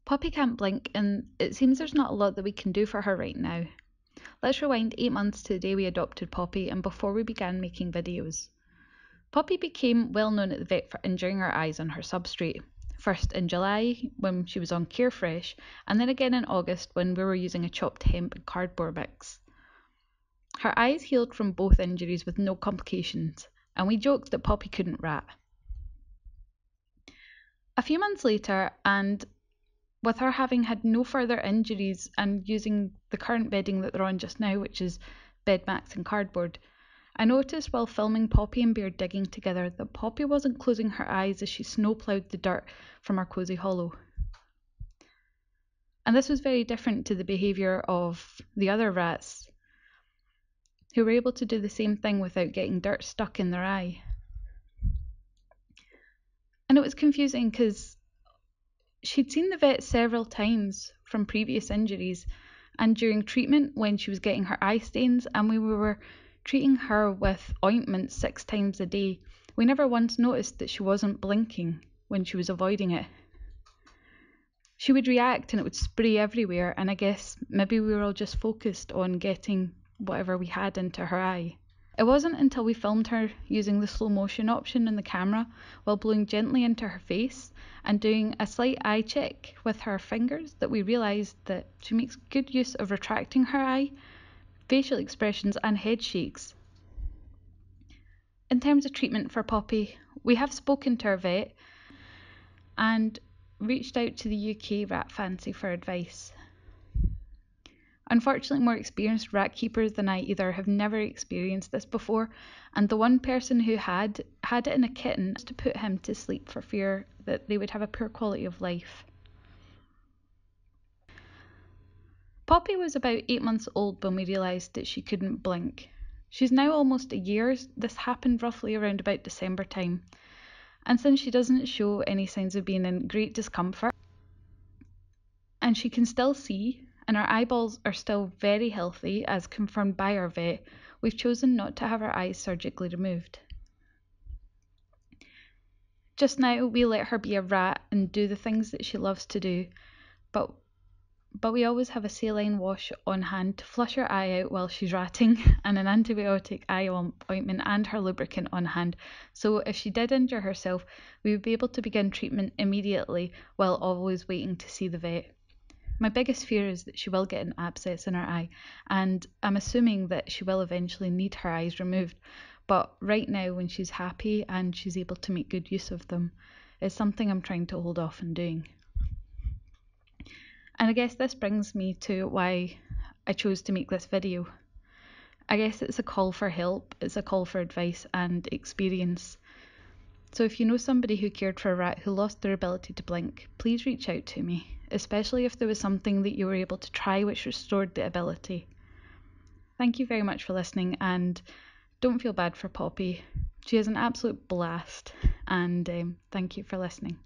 Poppy can't blink, and it seems there's not a lot that we can do for her right now. Let's rewind 8 months to the day we adopted Poppy and before we began making videos. Poppy became well known at the vet for injuring her eyes on her substrate. First in July when she was on Carefresh, and then again in August when we were using a chopped hemp and cardboard mix. Her eyes healed from both injuries with no complications, and we joked that Poppy couldn't rat. A few months later, and with her having had no further injuries and using the current bedding that they're on just now, which is bed mats and cardboard, I noticed while filming Poppy and Bear digging together that Poppy wasn't closing her eyes as she snowploughed the dirt from our cosy hollow. And this was very different to the behaviour of the other rats, who were able to do the same thing without getting dirt stuck in their eye. And it was confusing because she'd seen the vet several times from previous injuries and during treatment when she was getting her eye stains, and we were treating her with ointment 6 times a day. We never once noticed that she wasn't blinking when she was avoiding it. She would react and it would spray everywhere, and I guess maybe we were all just focused on getting whatever we had into her eye. It wasn't until we filmed her using the slow motion option in the camera while blowing gently into her face and doing a slight eye check with her fingers that we realised that she makes good use of retracting her eye, facial expressions and head shakes. In terms of treatment for Poppy, we have spoken to our vet and reached out to the UK Rat Fancy for advice. Unfortunately, more experienced rat keepers than I either have never experienced this before, and the one person who had it in a kitten to put him to sleep for fear that they would have a poor quality of life. Poppy was about 8 months old when we realised that she couldn't blink. She's now almost a year. This happened roughly around about December time. And since she doesn't show any signs of being in great discomfort, and she can still see, and her eyeballs are still very healthy as confirmed by our vet, we've chosen not to have her eyes surgically removed. Just now we let her be a rat and do the things that she loves to do, but we always have a saline wash on hand to flush her eye out while she's ratting, and an antibiotic eye ointment and her lubricant on hand, so if she did injure herself we would be able to begin treatment immediately while always waiting to see the vet. My biggest fear is that she will get an abscess in her eye, and I'm assuming that she will eventually need her eyes removed, but right now when she's happy and she's able to make good use of them, it's something I'm trying to hold off on doing. And I guess this brings me to why I chose to make this video. I guess it's a call for help, it's a call for advice and experience. So if you know somebody who cared for a rat who lost their ability to blink, please reach out to me, especially if there was something that you were able to try which restored the ability. Thank you very much for listening, and don't feel bad for Poppy. She is an absolute blast, and thank you for listening.